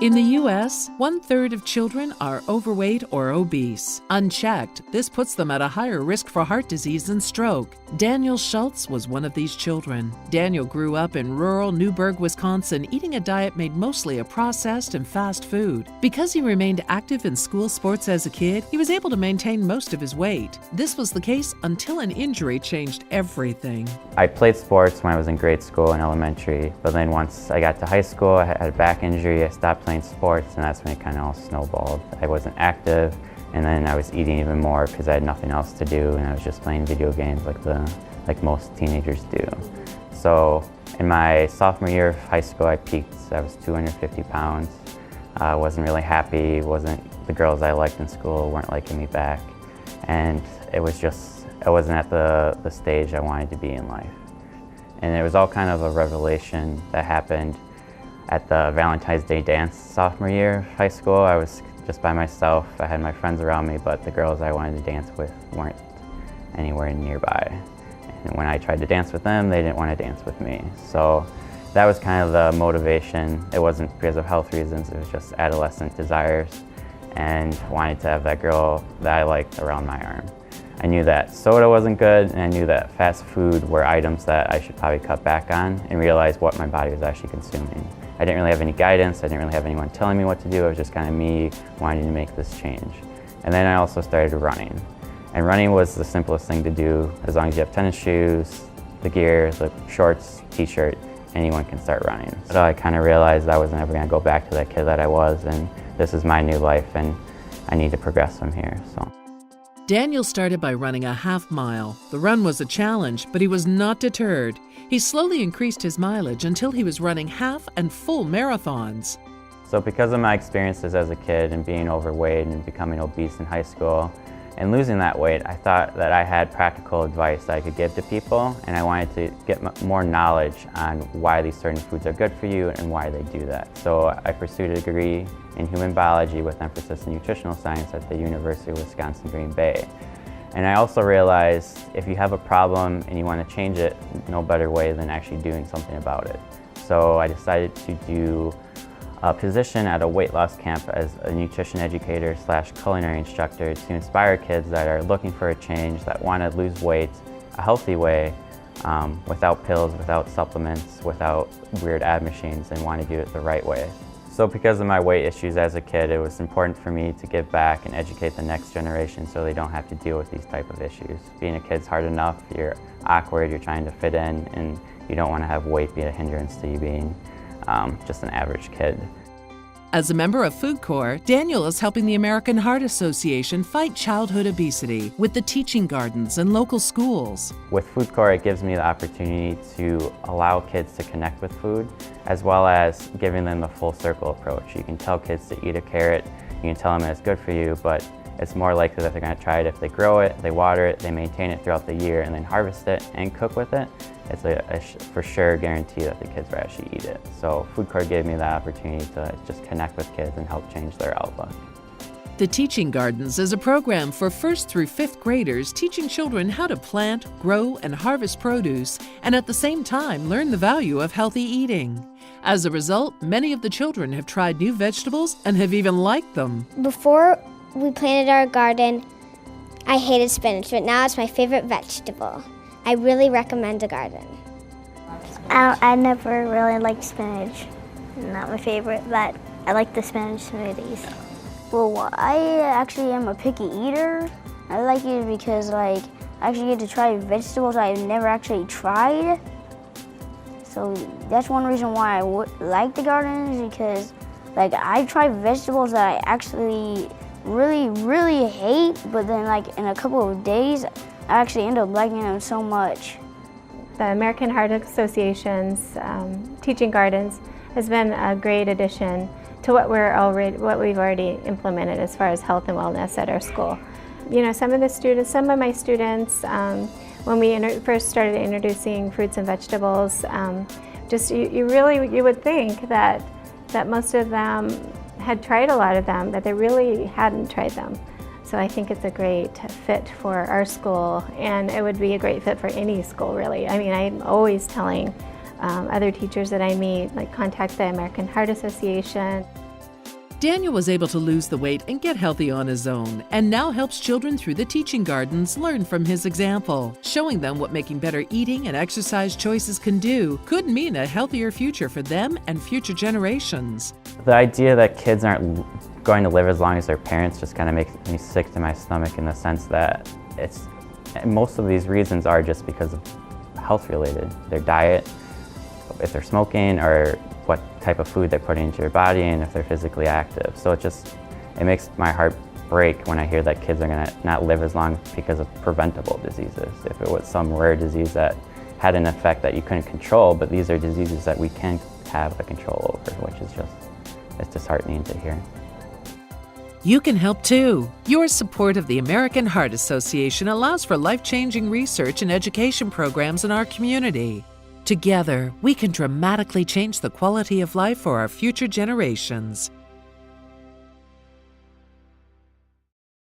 In the U.S., 1/3 of children are overweight or obese. Unchecked, this puts them at a higher risk for heart disease and stroke. Daniel Schultz was one of these children. Daniel grew up in rural Newburgh, Wisconsin, eating a diet made mostly of processed and fast food. Because he remained active in school sports as a kid, he was able to maintain most of his weight. This was the case until an injury changed everything. I played sports when I was in grade school and elementary, but then once I got to high school, I had a back injury. I stopped playing sports, and that's when it kind of all snowballed. I wasn't active, and then I was eating even more because I had nothing else to do, and I was just playing video games like most teenagers do. So in my sophomore year of high school, I peaked. I was 250 pounds. I wasn't really happy. The girls I liked in school weren't liking me back, and I wasn't at the stage I wanted to be in life. And it was all kind of a revelation that happened at the Valentine's Day dance sophomore year of high school. I was just by myself. I had my friends around me, but the girls I wanted to dance with weren't anywhere nearby. And when I tried to dance with them, they didn't want to dance with me. So that was kind of the motivation. It wasn't because of health reasons, it was just adolescent desires, and wanted to have that girl that I liked around my arm. I knew that soda wasn't good, and I knew that fast food were items that I should probably cut back on and realize what my body was actually consuming. I didn't really have any guidance, I didn't really have anyone telling me what to do, it was just kind of me wanting to make this change. And then I also started running. And running was the simplest thing to do. As long as you have tennis shoes, the gear, the shorts, t-shirt, anyone can start running. So I kind of realized I wasn't ever going to go back to that kid that I was, and this is my new life, and I need to progress from here. So. Daniel started by running a half mile. The run was a challenge, but he was not deterred. He slowly increased his mileage until he was running half and full marathons. So because of my experiences as a kid and being overweight and becoming obese in high school and losing that weight, I thought that I had practical advice that I could give to people, and I wanted to get more knowledge on why these certain foods are good for you and why they do that. So I pursued a degree in human biology with emphasis in nutritional science at the University of Wisconsin-Green Bay. And I also realized if you have a problem and you want to change it, no better way than actually doing something about it. So I decided to do a position at a weight loss camp as a nutrition educator / culinary instructor to inspire kids that are looking for a change, that want to lose weight a healthy way, without pills, without supplements, without weird ab machines, and want to do it the right way. So because of my weight issues as a kid, it was important for me to give back and educate the next generation so they don't have to deal with these type of issues. Being a kid's hard enough, you're awkward, you're trying to fit in, and you don't want to have weight be a hindrance to you being just an average kid. As a member of Food Corps, Daniel is helping the American Heart Association fight childhood obesity with the teaching gardens and local schools. With Food Corps, it gives me the opportunity to allow kids to connect with food, as well as giving them the full circle approach. You can tell kids to eat a carrot, you can tell them it's good for you, but it's more likely that they're going to try it if they grow it, they water it, they maintain it throughout the year, and then harvest it and cook with it. It's a for sure guarantee that the kids will actually eat it. So Food Corps gave me that opportunity to just connect with kids and help change their outlook. The Teaching Gardens is a program for 1st through 5th graders teaching children how to plant, grow, and harvest produce, and at the same time learn the value of healthy eating. As a result, many of the children have tried new vegetables and have even liked them. Before we planted our garden, I hated spinach, but now it's my favorite vegetable. I really recommend the garden. I never really liked spinach. Not my favorite, but I like the spinach smoothies. Well, I actually am a picky eater. I like it because I actually get to try vegetables I've never actually tried. So that's one reason why I like the garden, is because I try vegetables that I actually really hate, but then in a couple of days I actually end up liking them so much. The American Heart Association's Teaching Gardens has been a great addition to what we've already implemented as far as health and wellness at our school. You know, some of my students, when we first started introducing fruits and vegetables, you would think that most of them had tried a lot of them, but they really hadn't tried them. So I think it's a great fit for our school, and it would be a great fit for any school, really. I mean, I'm always telling other teachers that I meet, contact the American Heart Association. Daniel was able to lose the weight and get healthy on his own, and now helps children through the teaching gardens learn from his example, showing them what making better eating and exercise choices can do could mean a healthier future for them and future generations. The idea that kids aren't going to live as long as their parents just kind of makes me sick to my stomach, in the sense that most of these reasons are just because of health related. Their diet, if they're smoking, or what type of food they're putting into your body, and if they're physically active. So it makes my heart break when I hear that kids are gonna not live as long because of preventable diseases. If it was some rare disease that had an effect that you couldn't control, but these are diseases that we can have a control over, which is it's disheartening to hear. You can help too. Your support of the American Heart Association allows for life-changing research and education programs in our community. Together, we can dramatically change the quality of life for our future generations.